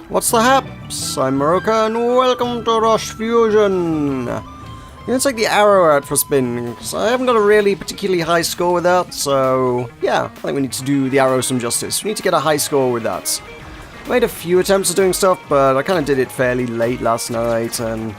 What's the haps? I'm Meroka and welcome to Roche Fusion! I'm gonna take the arrow out for a spin, because I haven't got a really particularly high score with that, so yeah, I think we need to do the arrow some justice. We need to get a high score with that. I made a few attempts at doing stuff, but I kind of did it fairly late last night, and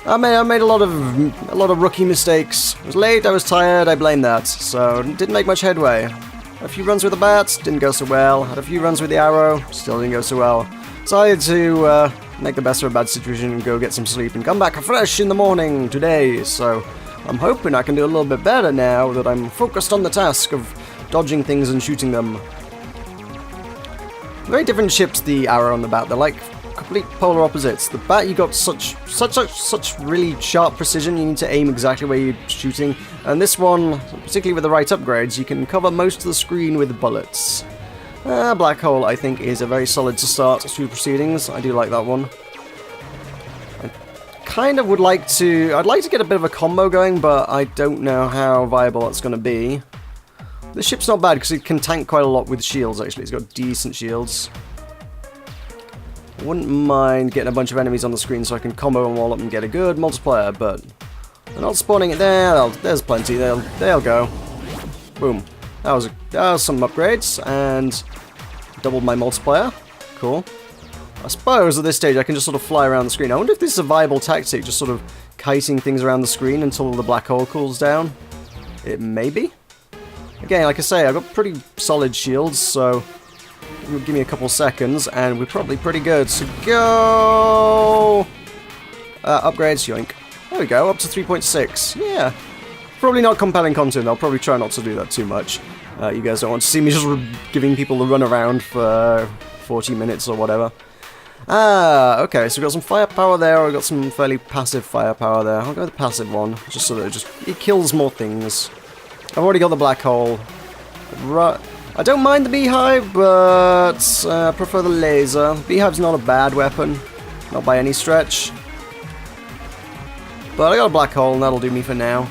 I made a lot of rookie mistakes. It was late, I was tired, I blame that, so didn't make much headway. A few runs with the bats, didn't go so well. Had a few runs with the arrow, still didn't go so well. Decided to make the best of a bad situation and go get some sleep and come back fresh in the morning today. So I'm hoping I can do a little bit better now that I'm focused on the task of dodging things and shooting them. Very different ships, the arrow and the bat. They're like complete polar opposites. The bat, you got such really sharp precision. You need to aim exactly where you're shooting. And this one, particularly with the right upgrades, you can cover most of the screen with bullets. Black hole, I think, is a very solid to start through proceedings. I do like that one. I kind of would like to... I'd like to get a bit of a combo going, but I don't know how viable that's going to be. The ship's not bad because it can tank quite a lot with shields, actually. It's got decent shields. I wouldn't mind getting a bunch of enemies on the screen so I can combo them all up and get a good multiplier, but they're not spawning it there. There's plenty. They'll go. Boom. That was some upgrades, and doubled my multiplier. Cool. I suppose at this stage I can just sort of fly around the screen. I wonder if this is a viable tactic, just sort of kiting things around the screen until the black hole cools down. It may be. Again, like I say, I've got pretty solid shields, so give me a couple seconds, and we're probably pretty good. So go! Upgrades, yoink. There we go, up to 3.6. Yeah. Probably not compelling content. I'll probably try not to do that too much. You guys don't want to see me just giving people a run around for 40 minutes or whatever. Okay, so we've got some firepower there, or we've got some fairly passive firepower there. I'll go with the passive one, just so that it kills more things. I've already got the black hole. I don't mind the beehive, but I prefer the laser. Beehive's not a bad weapon, not by any stretch. But I got a black hole, and that'll do me for now.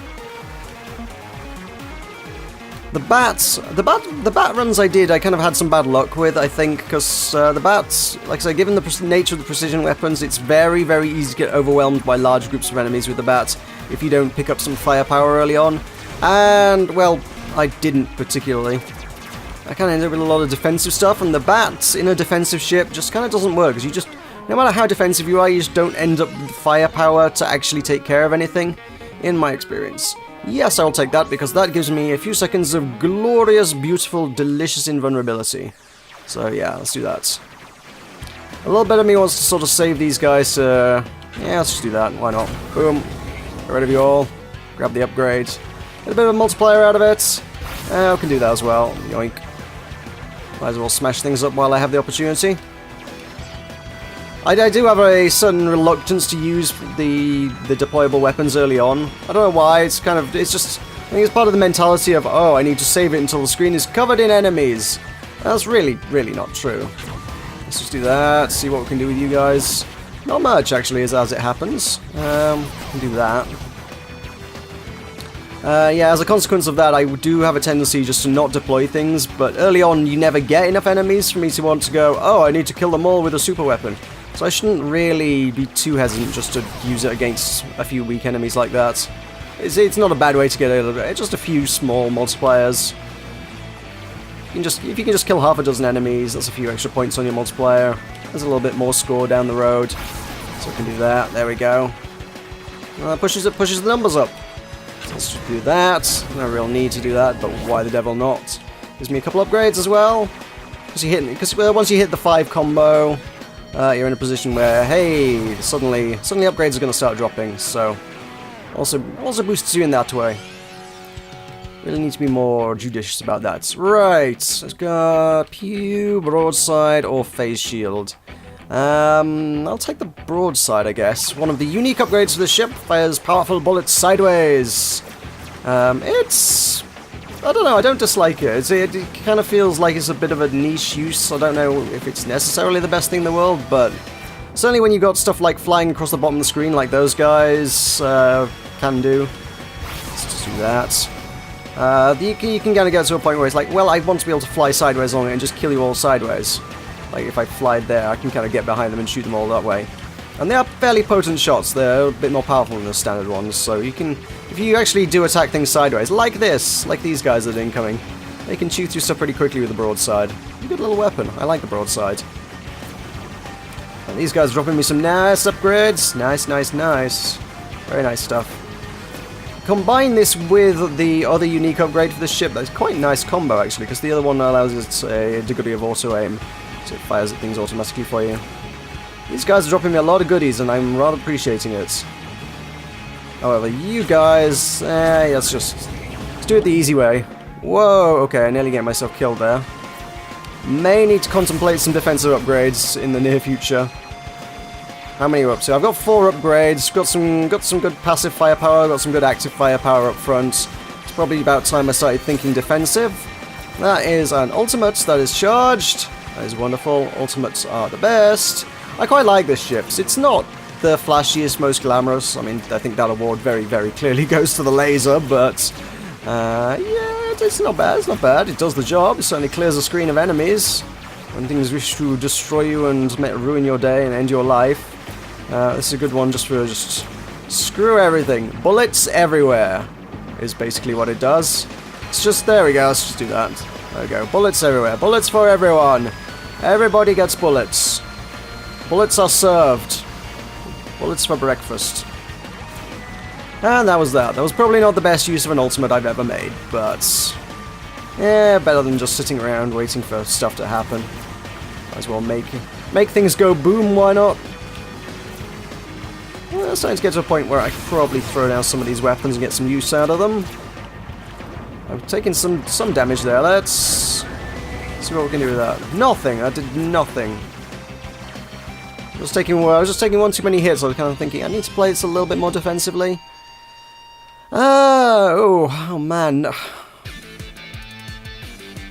The bat runs I did, I kind of had some bad luck with, I think, because the bats, like I say, given the nature of the precision weapons, it's very, very easy to get overwhelmed by large groups of enemies with the bats if you don't pick up some firepower early on. And, well, I didn't particularly. I kind of ended up with a lot of defensive stuff, and the bats in a defensive ship just kind of doesn't work, because you just, no matter how defensive you are, you just don't end up with firepower to actually take care of anything, in my experience. Yes, I'll take that, because that gives me a few seconds of glorious, beautiful, delicious invulnerability. So yeah, let's do that. A little bit of me wants to sort of save these guys. Yeah, let's just do that. Why not? Boom. Get rid of you all. Grab the upgrade. Get a bit of a multiplier out of it. I can do that as well. Yoink. Might as well smash things up while I have the opportunity. I do have a sudden reluctance to use the deployable weapons early on. I don't know why, it's just, I think it's part of the mentality of, oh, I need to save it until the screen is covered in enemies. That's really, really not true. Let's just do that, see what we can do with you guys. Not much, actually, as it happens. We can do that. Yeah, as a consequence of that, I do have a tendency just to not deploy things, but early on you never get enough enemies for me to want to go, oh, I need to kill them all with a super weapon. So I shouldn't really be too hesitant just to use it against a few weak enemies like that. It's not a bad way to get it, just a few small multipliers. If you can just kill half a dozen enemies, that's a few extra points on your multiplier. There's a little bit more score down the road. So we can do that, there we go. Pushes the numbers up. So let's just do that. No real need to do that, but why the devil not? Gives me a couple upgrades as well. Because once you hit the 5 combo, you're in a position where, hey, suddenly upgrades are going to start dropping, so also boosts you in that way. Really need to be more judicious about that. Right, let's go pew, broadside, or phase shield. I'll take the broadside, I guess. One of the unique upgrades for the ship fires powerful bullets sideways. I don't know, I don't dislike it. It kind of feels like it's a bit of a niche use. I don't know if it's necessarily the best thing in the world, but certainly when you've got stuff like flying across the bottom of the screen like those guys can do. Let's just do that. You can kind of get to a point where it's like, well, I want to be able to fly sideways on it and just kill you all sideways. Like, if I fly there, I can kind of get behind them and shoot them all that way. And they are fairly potent shots. They're a bit more powerful than the standard ones, so you can... If you actually do attack things sideways, like this, like these guys that are incoming, they can chew through stuff pretty quickly with the broadside. A good little weapon. I like the broadside. And these guys are dropping me some nice upgrades. Nice, nice, nice. Very nice stuff. Combine this with the other unique upgrade for the ship. That's quite a nice combo, actually, because the other one allows us a degree of auto-aim, so it fires at things automatically for you. These guys are dropping me a lot of goodies, and I'm rather appreciating it. However, you guys... let's do it the easy way. Whoa, okay, I nearly get myself killed there. May need to contemplate some defensive upgrades in the near future. How many are up to? I've got 4 upgrades, got some good passive firepower, got some good active firepower up front. It's probably about time I started thinking defensive. That is an ultimate that is charged. That is wonderful. Ultimates are the best. I quite like this ship. It's not the flashiest, most glamorous. I mean, I think that award very, very clearly goes to the laser, but yeah, it's not bad. It's not bad. It does the job. It certainly clears a screen of enemies when things wish to destroy you and ruin your day and end your life. This is a good one just for screw everything. Bullets everywhere is basically what it does. It's just, there we go, let's just do that. There we go, bullets everywhere. Bullets for everyone. Everybody gets bullets. Bullets are served. Bullets for breakfast. And that was that. That was probably not the best use of an ultimate I've ever made, but yeah, better than just sitting around waiting for stuff to happen. Might as well make things go boom, why not? Well, it's starting to get to a point where I could probably throw down some of these weapons and get some use out of them. I've taken some damage there. Let's see what we can do with that. Nothing. I did nothing. I was just taking one too many hits. I was kind of thinking I need to play this a little bit more defensively. Oh man.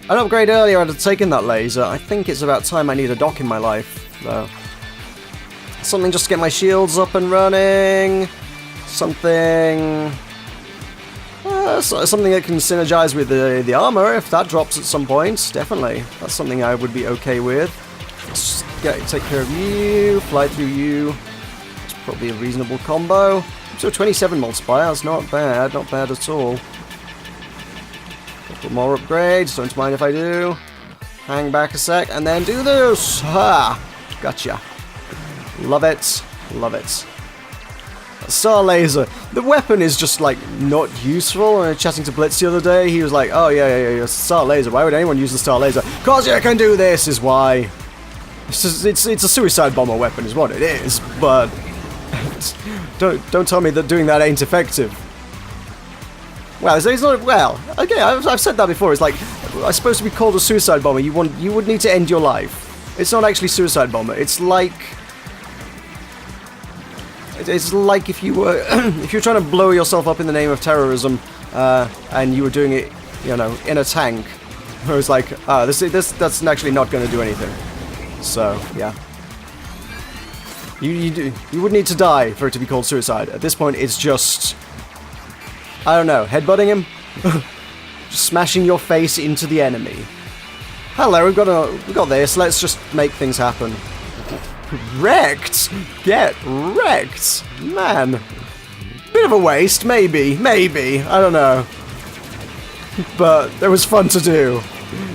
An upgrade earlier, I'd have taken that laser. I think it's about time I need a dock in my life, though. Something just to get my shields up and running. Something that can synergize with the armor, if that drops at some point. Definitely. That's something I would be okay with. Let's take care of you, fly through you. It's probably a reasonable combo. So 27 multiplier, that's not bad at all. Couple more upgrades, don't mind if I do. Hang back a sec, and then do this! Ha! Gotcha. Love it. Love it. Star Laser. The weapon is just, like, not useful. When I was chatting to Blitz the other day, he was like, oh, yeah, Star Laser. Why would anyone use the Star Laser? Cause you can do this, is why. It's a suicide bomber weapon, is what it is, but don't tell me that doing that ain't effective. Well, it's not, well, okay, I've said that before. It's like, it's supposed to be called a suicide bomber. You would need to end your life. It's not actually suicide bomber. It's like if you were if you're trying to blow yourself up in the name of terrorism, and you were doing it, you know, in a tank. It was like, that's actually not going to do anything. So yeah, you would need to die for it to be called suicide. At this point, it's just, I don't know, headbutting him, just smashing your face into the enemy. Hello, we got this. Let's just make things happen. Wrecked? Get wrecked, man. Bit of a waste, maybe. I don't know, but it was fun to do.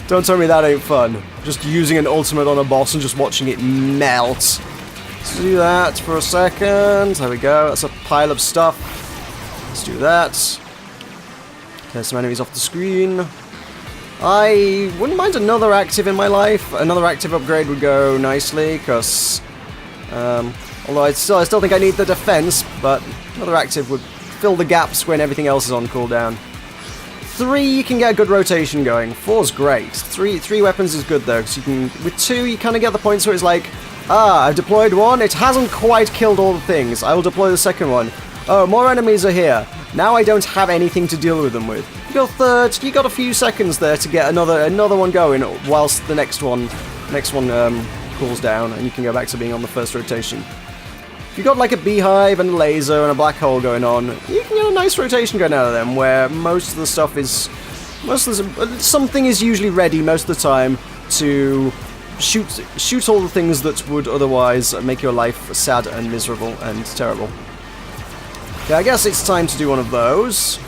Don't tell me that ain't fun. Just using an ultimate on a boss and just watching it melt. Let's do that for a second. There we go. That's a pile of stuff. Let's do that. Clear some enemies off the screen. I wouldn't mind another active in my life. Another active upgrade would go nicely, because although I still think I need the defense, but another active would fill the gaps when everything else is on cooldown. 3, you can get a good rotation going. 4's great. 3 weapons is good though, because you can, with 2 you kind of get the points where it's like, I've deployed one, it hasn't quite killed all the things. I will deploy the second one. Oh, more enemies are here. Now I don't have anything to deal with them with. You got third, you got a few seconds there to get another one going, whilst the next one cools down, and you can go back to being on the first rotation. If you've got like a beehive and a laser and a black hole going on, you can get a nice rotation going out of them, where most of the stuff is, something is usually ready most of the time to shoot all the things that would otherwise make your life sad and miserable and terrible. Okay, I guess it's time to do one of those.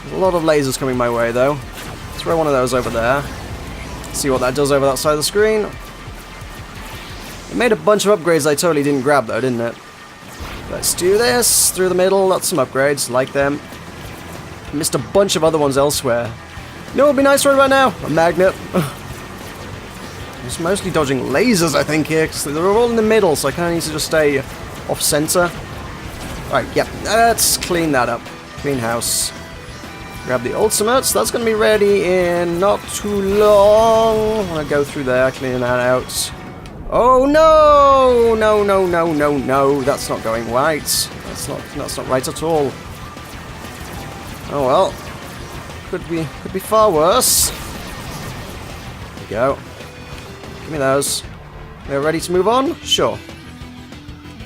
There's a lot of lasers coming my way, though. Throw one of those over there. See what that does over that side of the screen. It made a bunch of upgrades I totally didn't grab, though, didn't it? Let's do this. Through the middle. That's some upgrades. Like them. Missed a bunch of other ones elsewhere. You know what would be nice right about now? A magnet. Just mostly dodging lasers, I think, here, because they're all in the middle, so I kind of need to just stay off-center. Right, yep. Let's clean that up. Clean house. Grab the ultimates. That's going to be ready in not too long. I'm going to go through there, clean that out. Oh no! No, no, no, no, no. That's not going right. That's not right at all. Oh well. Could be far worse. There we go. Give me those. We're ready to move on? Sure.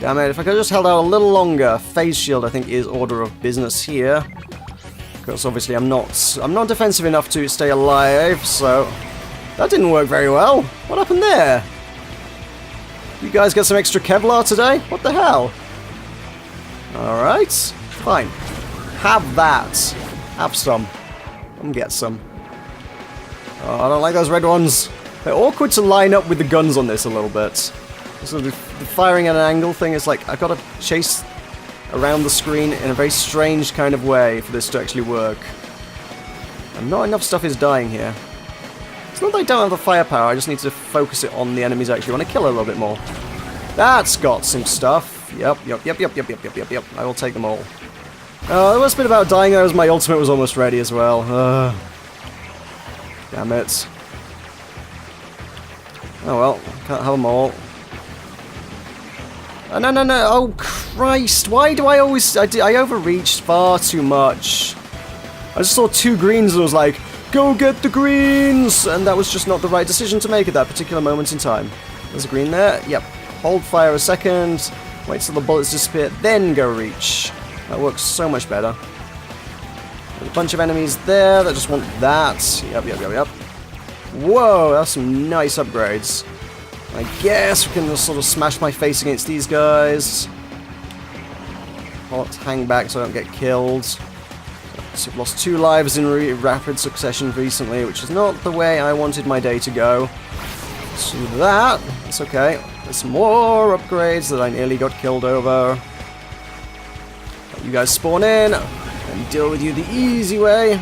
Damn it, if I could have just held out a little longer. Phase shield, I think, is order of business here. Because obviously I'm not defensive enough to stay alive, so that didn't work very well. What happened there? You guys get some extra Kevlar today? What the hell? Alright, fine. Have that. Have some. And get some. Oh, I don't like those red ones. They're awkward to line up with the guns on this a little bit. So the firing at an angle thing is like, I've got to chase around the screen in a very strange kind of way for this to actually work. And not enough stuff is dying here. It's not that I don't have the firepower, I just need to focus it on the enemies I actually want to kill a little bit more. That's got some stuff. Yep. I will take them all. The worst bit about dying there was my ultimate was almost ready as well. Damn it. Oh well, can't have them all. No. Oh, Christ. Why do I always... I overreached far too much. I just saw 2 greens and was like, go get the greens! And that was just not the right decision to make at that particular moment in time. There's a green there. Yep. Hold fire a second. Wait till the bullets disappear. Then go reach. That works so much better. There's a bunch of enemies there that just want that. Yep. Whoa, that's some nice upgrades. I guess we can just sort of smash my face against these guys. Let's hang back so I don't get killed. So I've lost 2 lives in rapid succession recently, which is not the way I wanted my day to go. So that, it's okay. There's some more upgrades that I nearly got killed over. Let you guys spawn in and deal with you the easy way.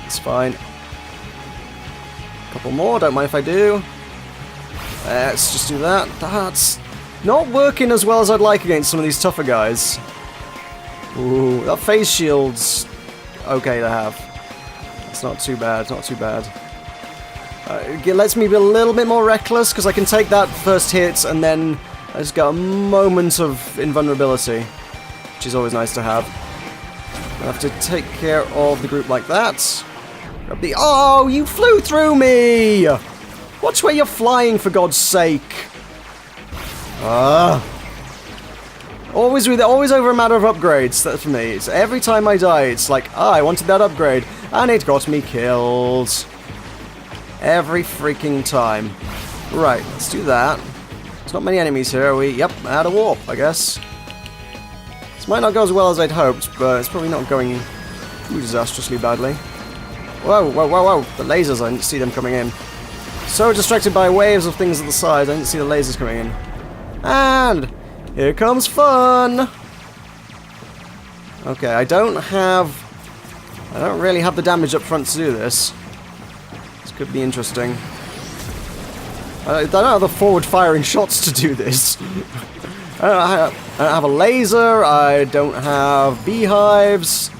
It's fine. Couple more, don't mind if I do. Let's just do that. That's not working as well as I'd like against some of these tougher guys. Ooh, that phase shield's okay to have. It's not too bad, not too bad. It lets me be a little bit more reckless, because I can take that first hit and then I just got a moment of invulnerability, which is always nice to have. I have to take care of the group like that. Grab the... Oh, you flew through me! Watch where you're flying, for God's sake! Always over a matter of upgrades. That's for me. It's every time I die, it's like, I wanted that upgrade, and it got me killed. Every freaking time. Right, let's do that. There's not many enemies here, are we? Yep, out of warp, I guess. This might not go as well as I'd hoped, but it's probably not going too disastrously badly. Whoa. The lasers, I didn't see them coming in. So distracted by waves of things at the side, I didn't see the lasers coming in. And here comes fun! Okay, I don't really have the damage up front to do this. This could be interesting. I don't have the forward-firing shots to do this. I don't have a laser, I don't have beehives.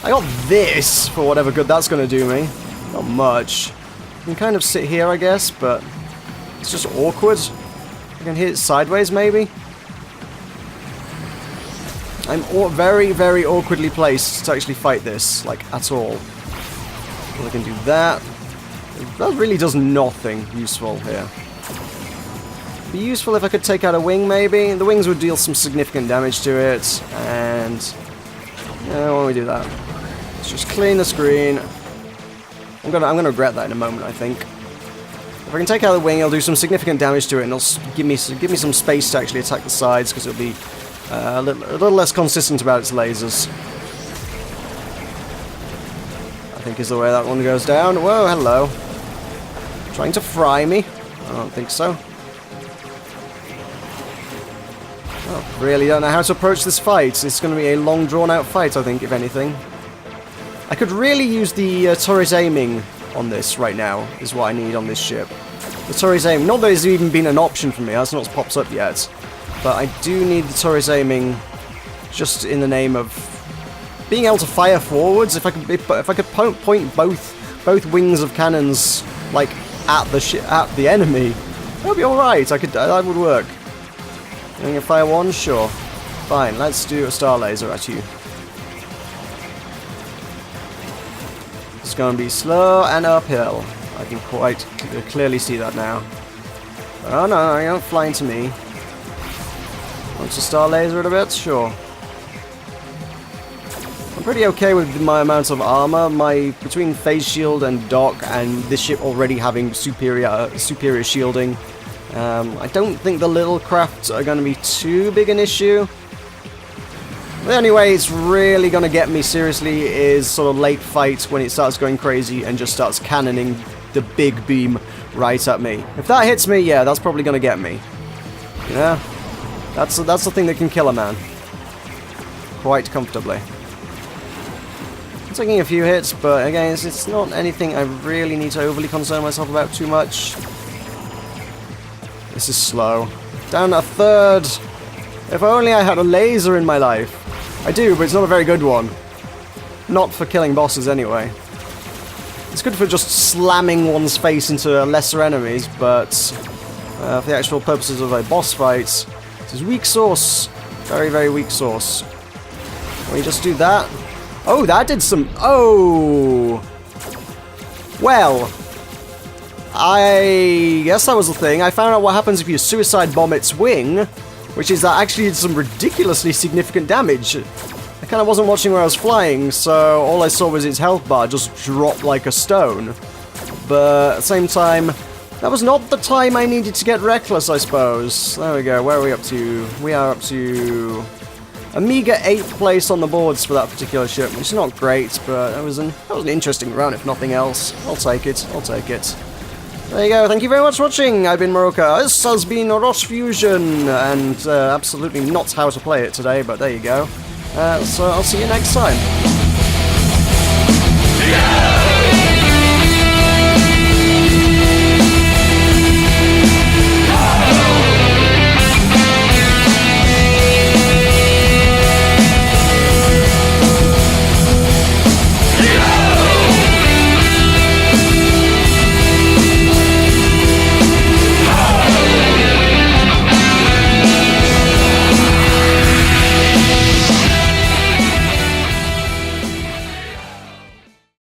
I got this, for whatever good that's going to do me. Not much. I can kind of sit here, I guess, but it's just awkward. I can hit it sideways, maybe? I'm very, very awkwardly placed to actually fight this, like, at all. I can do that. That really does nothing useful here. It'd be useful if I could take out a wing, maybe. The wings would deal some significant damage to it, and... yeah, why don't we do that? Let's just clean the screen. I'm gonna regret that in a moment, I think. If I can take out the wing, it'll do some significant damage to it, and it'll give me some space to actually attack the sides, because it'll be a little less consistent about its lasers. I think is the way that one goes down. Whoa, hello. Trying to fry me? I don't think so. Oh, really don't know how to approach this fight. It's going to be a long, drawn-out fight, I think, if anything. I could really use the turret aiming on this right now, is what I need on this ship. The turret aiming, not that it's even been an option for me, that's not popped up yet. But I do need the turret aiming just in the name of being able to fire forwards. If I could point both wings of cannons like at the enemy, that would be all right. That would work. I'm gonna fire one, sure, fine. Let's do a star laser at you. It's gonna be slow and uphill. I can quite clearly see that now. Oh no, you're not flying to me. Want to star laser it a bit? Sure. I'm pretty okay with my amount of armor. Between phase shield and dock, and this ship already having superior shielding. I don't think the little crafts are going to be too big an issue. The only way it's really going to get me seriously is sort of late fight when it starts going crazy and just starts cannoning the big beam right at me. If that hits me, yeah, that's probably going to get me. Yeah, that's the thing that can kill a man quite comfortably. I'm taking a few hits, but again, it's not anything I really need to overly concern myself about too much. This is slow. Down a third. If only I had a laser in my life. I do, but it's not a very good one. Not for killing bosses, anyway. It's good for just slamming one's face into lesser enemies, but for the actual purposes of a boss fight, this is weak sauce. Very, very weak sauce. Can we just do that? Oh, that did some... Oh! Well, I guess that was the thing. I found out what happens if you suicide bomb its wing, which is that actually did some ridiculously significant damage. I kind of wasn't watching where I was flying, so all I saw was its health bar just drop like a stone. But at the same time, that was not the time I needed to get reckless, I suppose. There we go. Where are we up to? We are up to a meager 8th place on the boards for that particular ship, which is not great, but that was an interesting run, if nothing else. I'll take it. I'll take it. There you go. Thank you very much for watching. I've been Meroka. This has been Roche Fusion, and absolutely not how to play it today, but there you go. So I'll see you next time.